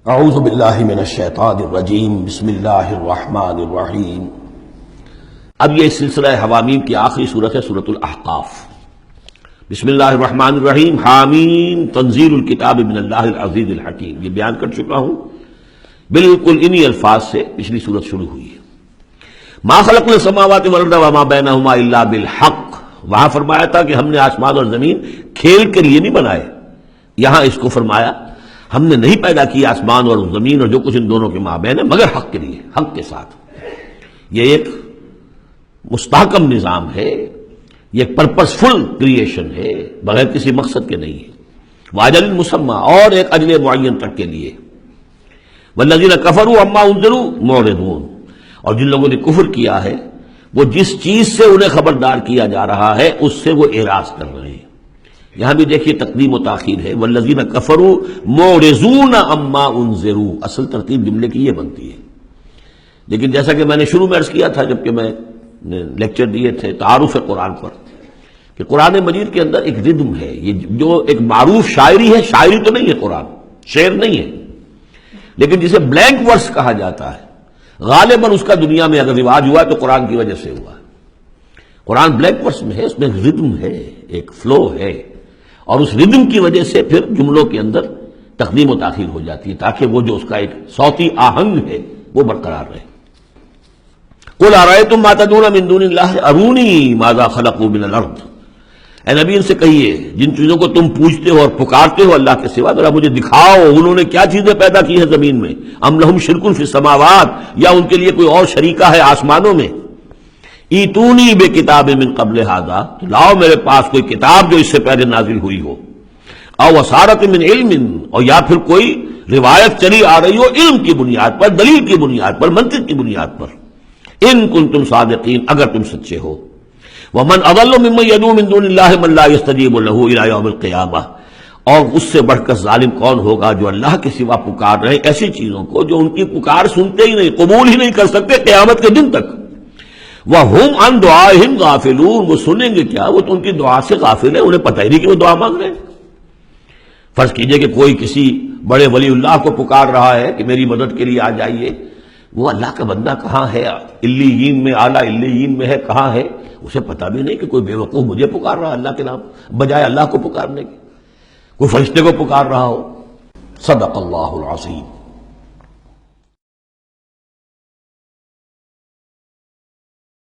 اعوذ باللہ من الشیطان الرجیم بسم اللہ الرحمن الرحیم۔ اب یہ سلسلہ حوامیم کی آخری صورت ہے سورۃ الاحقاف۔ بسم اللہ الرحمن الرحیم، حامیم تنزیل الکتاب من اللہ العزیز الحکیم۔ یہ بیان کر چکا ہوں، بالکل انہی الفاظ سے پچھلی صورت شروع ہوئی ہے۔ ما خلقنا السماوات والارض وما بینہما الا بالحق، وہاں فرمایا تھا کہ ہم نے آسمان اور زمین کھیل کے لیے نہیں بنائے، یہاں اس کو فرمایا ہم نے نہیں پیدا کی آسمان اور زمین اور جو کچھ ان دونوں کے مابین ہے مگر حق کے لیے، حق کے ساتھ۔ یہ ایک مستحکم نظام ہے، یہ ایک پرپسفل کریشن ہے، بغیر کسی مقصد کے نہیں ہے۔ واجل مسمى، اور ایک اجل معین تک کے لیے۔ والذین کفروا عما انذروا معرضون، اور جن لوگوں نے کفر کیا ہے وہ جس چیز سے انہیں خبردار کیا جا رہا ہے اس سے وہ اعراض کر رہے ہیں۔ یہاں بھی دیکھیے تقدیم و تاخیر ہے، والذین کفروا معرضون عما انذروا، اصل ترتیب جملے کی یہ بنتی ہے۔ لیکن جیسا کہ میں نے شروع میں عرض کیا تھا جبکہ میں نے لیکچر دیے تھے تعارف قرآن پر، کہ قرآن مجید کے اندر ایک ردم ہے، یہ جو ایک معروف شاعری ہے، شاعری تو نہیں ہے، قرآن شعر نہیں ہے، لیکن جسے بلینک ورس کہا جاتا ہے، غالباً اس کا دنیا میں اگر رواج ہوا تو قرآن کی وجہ سے ہوا ہے۔ قرآن بلینک ورس میں ہے، اس میں ایک ردم ہے، ایک فلو ہے، اور اس ردم کی وجہ سے پھر جملوں کے اندر تقدیم و تاخیر ہو جاتی ہے تاکہ وہ جو اس کا ایک صوتی آہنگ ہے وہ برقرار رہے۔ قل ارأیتم ما تدعون من دون اللہ ارونی ماذا خلقوا من الارض، اے نبی ان سے کہیے جن چیزوں کو تم پوچھتے ہو اور پکارتے ہو اللہ کے سوا، ذرا مجھے دکھاؤ انہوں نے کیا چیزیں پیدا کی ہیں زمین میں۔ ام لہم شرک فی السماوات، یا ان کے لیے کوئی اور شریکہ ہے آسمانوں میں۔ ایتونی بے کتاب من قبل ھذا، لاؤ میرے پاس کوئی کتاب جو اس سے پہلے نازل ہوئی ہو، او وصارت من علم، اور یا پھر کوئی روایت چلی آ رہی ہو علم کی بنیاد پر، دلیل کی بنیاد پر، منطق کی بنیاد پر، ان کنتم صادقین، اگر تم سچے ہو۔ ومن اضل ممن يدعو من دون اللہ من لا يستجیب له الى یوم القیامہ، اور اس سے بڑھ کر ظالم کون ہوگا جو اللہ کے سوا پکار رہے ایسی چیزوں کو جو ان کی پکار سنتے ہی نہیں، قبول ہی نہیں کر سکتے قیامت کے دن تک۔ وَهُمْ عَنْ دُعَائِهِمْ غَافِلُونَ، وہ سنیں گے کیا، وہ تو ان کی دعا سے غافل ہے، انہیں پتہ ہی نہیں کہ وہ دعا مانگ رہے ہیں۔ فرض کیجئے کہ کوئی کسی بڑے ولی اللہ کو پکار رہا ہے کہ میری مدد کے لیے آ جائیے، وہ اللہ کا بندہ کہاں ہے، علیین میں، اعلیٰ علیین میں ہے، کہاں ہے، اسے پتہ بھی نہیں کہ کوئی بے وقوف مجھے پکار رہا ہے اللہ کے نام بجائے اللہ کو پکارنے کے، کوئی فرشتے کو پکار رہا ہو۔ صدق اللہ العظیم۔